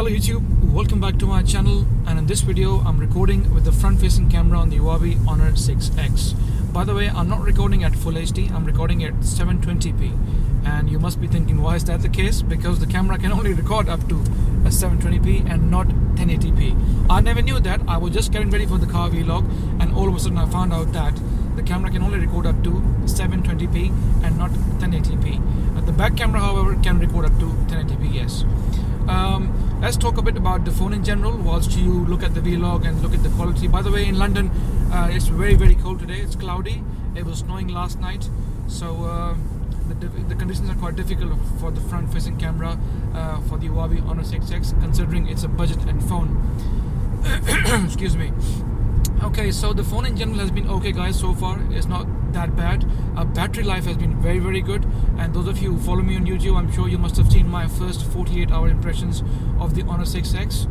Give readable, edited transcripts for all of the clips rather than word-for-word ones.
Hello YouTube, welcome back to my channel, and in this video I'm recording with the front-facing camera on the Huawei Honor 6X. By the way, I'm not recording at Full HD, I'm recording at 720p, and you must be thinking, why is that the case? Because the camera can only record up to 720p and not 1080p. I never knew that. I was just getting ready for the car vlog, and all of a sudden I found out that the camera can only record up to 720p and not 1080p. The back camera, however, can record up to 1080p, yes. Let's talk a bit about the phone in general whilst you look at the vlog and look at the quality. By the way, in London it's very cold today. It's cloudy. It was snowing last night, so the conditions are quite difficult for the front facing camera for the Huawei Honor 6X, considering it's a budget end phone. Excuse me. Okay, so the phone in general has been okay, guys. So far it's not that bad. Battery life has been very good, and those of you who follow me on YouTube, I'm sure you must have seen my first 48-hour impressions of the Honor 6X.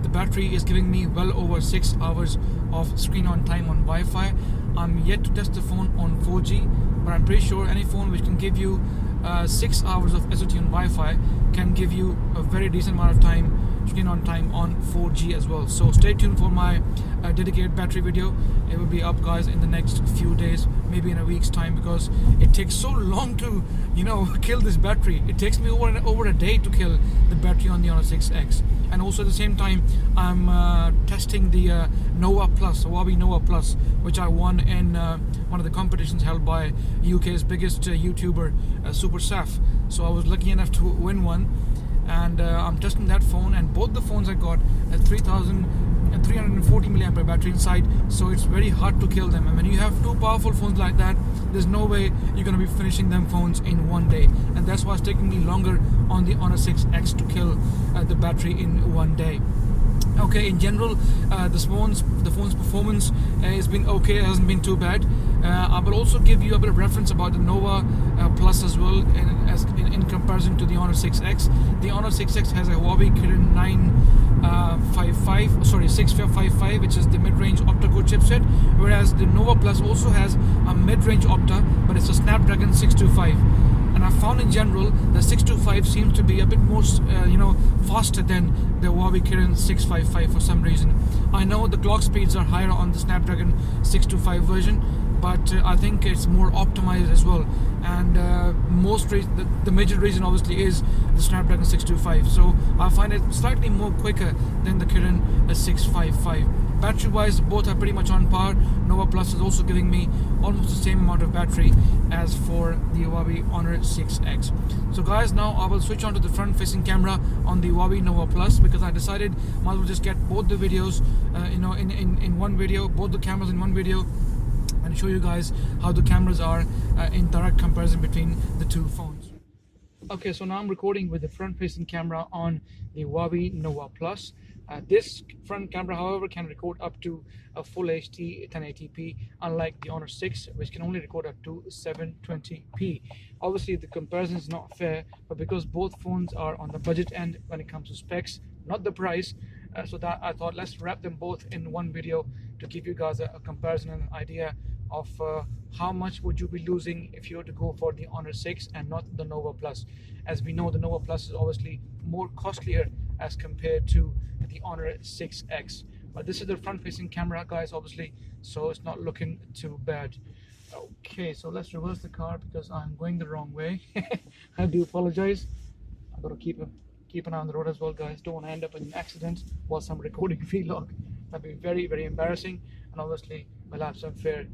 The battery is giving me well over 6 hours of screen on time on Wi-Fi. I'm yet to test the phone on 4G, but I'm pretty sure any phone which can give you 6 hours of SOT on Wi-Fi can give you a very decent amount of time screen on time on 4G as well. So stay tuned for my dedicated battery video. It will be up, guys, in the next few days, maybe in a week's time, because it takes so long to kill this battery. It takes me over a day to kill the battery on the Honor 6X. And also at the same time I'm testing the Nova Plus, Huawei Nova Plus, which I won in one of the competitions held by UK's biggest YouTuber, Super Saf. So I was lucky enough to win one, and I'm testing that phone, and both the phones I got a 340 milliampere battery inside, so it's very hard to kill them. And when you have two powerful phones like that, there's no way you're going to be finishing them phones in one day, and that's why it's taking me longer on the Honor 6X to kill the battery in one day. Okay, in general, the phone's performance has been okay. It hasn't been too bad. I will also give you a bit of reference about the Nova Plus as well, in comparison to the Honor 6X. The Honor 6X has a Huawei Kirin 6555, which is the mid-range octa-core chipset, whereas the Nova Plus also has a mid-range octa, but it's a Snapdragon 625. And I found in general the 625 seems to be a bit more faster than the Huawei Kirin 655 for some reason. I know the clock speeds are higher on the Snapdragon 625 version, but I think it's more optimized as well. And the major reason obviously is the Snapdragon 625. So I find it slightly more quicker than the Kirin 655. Battery wise, both are pretty much on par. Nova Plus is also giving me almost the same amount of battery as for the Huawei Honor 6X. So guys, now I will switch on to the front facing camera on the Huawei Nova Plus, because I decided might as well just get both the videos in one video, both the cameras in one video, and show you guys how the cameras are in direct comparison between the two phones. Okay, so now I'm recording with the front-facing camera on the Huawei Nova Plus. This front camera, however, can record up to a full HD 1080p, unlike the Honor 6, which can only record up to 720p. Obviously, the comparison is not fair, but because both phones are on the budget end when it comes to specs, not the price, so that I thought let's wrap them both in one video to give you guys a comparison and an idea of how much would you be losing if you were to go for the Honor 6 and not the Nova Plus. As we know, the Nova Plus is obviously more costlier as compared to the Honor 6X. But this is the front-facing camera, guys, obviously, so it's not looking too bad. Okay, so let's reverse the car because I'm going the wrong way. I do apologize. I've got to keep an eye on the road as well, guys. Don't want to end up in an accident whilst I'm recording a vlog. That'd be very embarrassing, and obviously we'll have some fair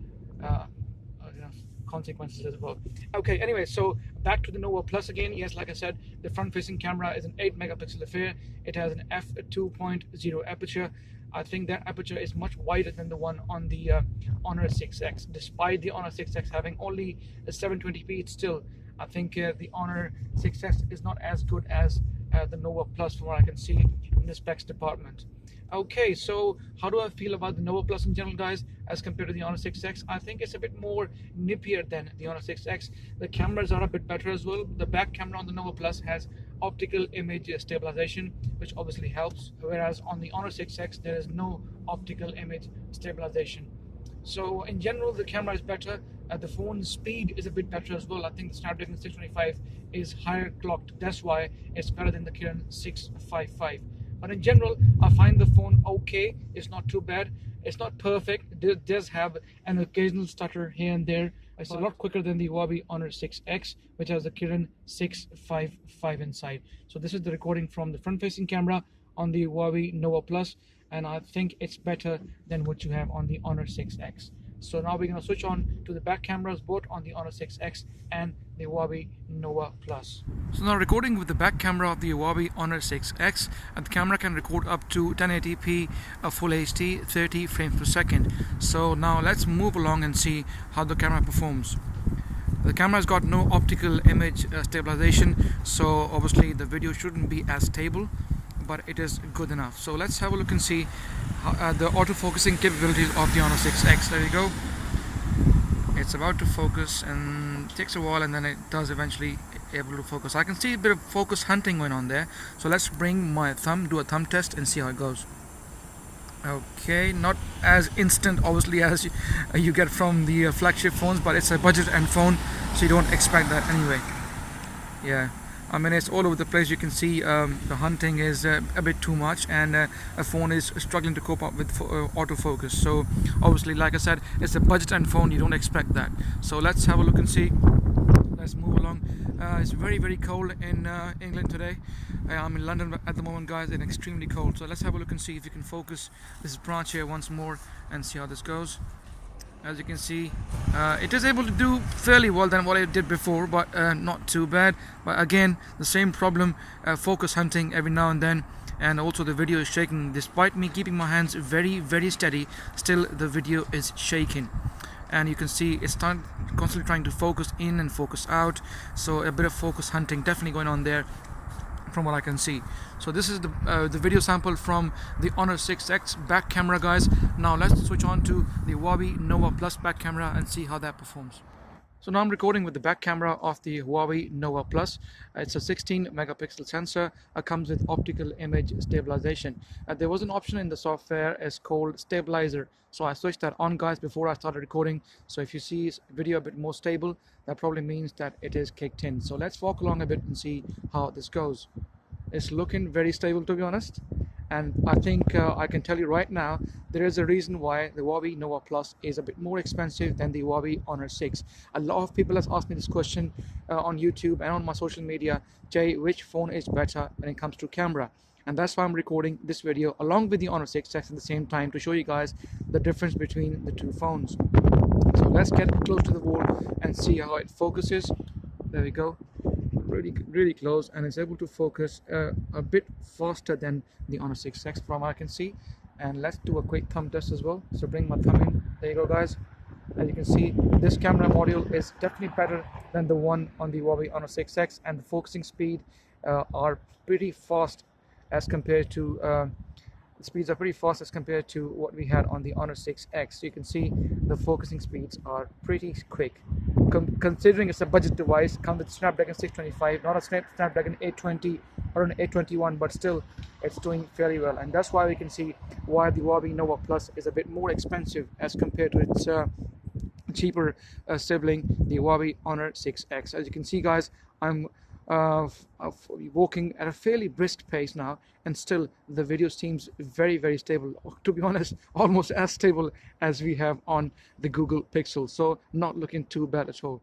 consequences as well. Okay, anyway, so back to the Nova Plus again. Yes, like I said, the front-facing camera is an 8 megapixel affair. It has an f2.0 aperture. I think that aperture is much wider than the one on the Honor 6X. Despite the Honor 6X having only a 720p, it's still, I think the Honor 6X is not as good as the Nova Plus from what I can see in the specs department. Okay, so how do I feel about the Nova Plus in general, guys, as compared to the Honor 6X? I think it's a bit more nippier than the Honor 6X. The cameras are a bit better as well. The back camera on the Nova Plus has optical image stabilization, which obviously helps, whereas on the Honor 6X there is no optical image stabilization. So in general, the camera is better. The phone speed is a bit better as well. I think the Snapdragon 625 is higher clocked. That's why it's better than the Kirin 655. But in general, I find the phone okay. It's not too bad. It's not perfect. It does have an occasional stutter here and there. It's a lot quicker than the Huawei Honor 6X, which has the Kirin 655 inside. So this is the recording from the front-facing camera on the Huawei Nova Plus, and I think it's better than what you have on the Honor 6X. So now we're going to switch on to the back cameras, both on the Honor 6X and the Huawei Nova Plus. So now recording with the back camera of the Huawei Honor 6X, and the camera can record up to 1080p Full HD 30 frames per second. So now let's move along and see how the camera performs. The camera has got no optical image stabilization, so obviously the video shouldn't be as stable, but it is good enough. So let's have a look and see how, the autofocusing capabilities of the Honor 6X. There you go. It's about to focus and it takes a while, and then it does eventually able to focus. I can see a bit of focus hunting going on there. So let's bring my thumb, do a thumb test and see how it goes. Okay, not as instant obviously as you get from the flagship phones, but it's a budget end phone, so you don't expect that anyway. Yeah, I mean, it's all over the place. You can see the hunting is a bit too much, and a phone is struggling to cope up with autofocus. So obviously, like I said, it's a budget end phone, you don't expect that. So let's have a look and see. Let's move along. It's very cold in England today. I'm in London at the moment, guys, and extremely cold. So let's have a look and see if you can focus this branch here once more and see how this goes. As you can see, it is able to do fairly well than what it did before, but not too bad. But again, the same problem, focus hunting every now and then, and also the video is shaking. Despite me keeping my hands very steady, still the video is shaking. And you can see it's constantly trying to focus in and focus out, so a bit of focus hunting definitely going on there from what I can see. So this is the video sample from the Honor 6X back camera, guys. Now let's switch on to the Huawei Nova Plus back camera and see how that performs. So now I'm recording with the back camera of the Huawei Nova Plus. It's a 16 megapixel sensor. Comes with optical image stabilization. There was an option in the software, it's called stabilizer. So I switched that on, guys, before I started recording. So if you see video a bit more stable, that probably means that it is kicked in. So let's walk along a bit and see how this goes. It's looking very stable, to be honest. And I think I can tell you right now, there is a reason why the Huawei Nova Plus is a bit more expensive than the Huawei Honor 6. A lot of people have asked me this question on YouTube and on my social media. Jay, which phone is better when it comes to camera? And that's why I'm recording this video along with the Honor 6X at the same time, to show you guys the difference between the two phones. So let's get close to the wall and see how it focuses. There we go. Really close, and it's able to focus a bit faster than the Honor 6X from what I can see. And let's do a quick thumb test as well. So bring my thumb in. There you go, guys. As you can see, this camera module is definitely better than the one on the Huawei Honor 6X, and the focusing speed are pretty fast as compared to the speeds are pretty fast as compared to what we had on the Honor 6X. So you can see the focusing speeds are pretty quick. Considering it's a budget device, comes with Snapdragon 625, not a Snapdragon 820 or an 821, but still it's doing fairly well. And that's why we can see why the Huawei Nova Plus is a bit more expensive as compared to its cheaper sibling, the Huawei Honor 6X. As you can see, guys, I'm walking at a fairly brisk pace now, and still the video seems very stable. To be honest, almost as stable as we have on the Google Pixel, so not looking too bad at all.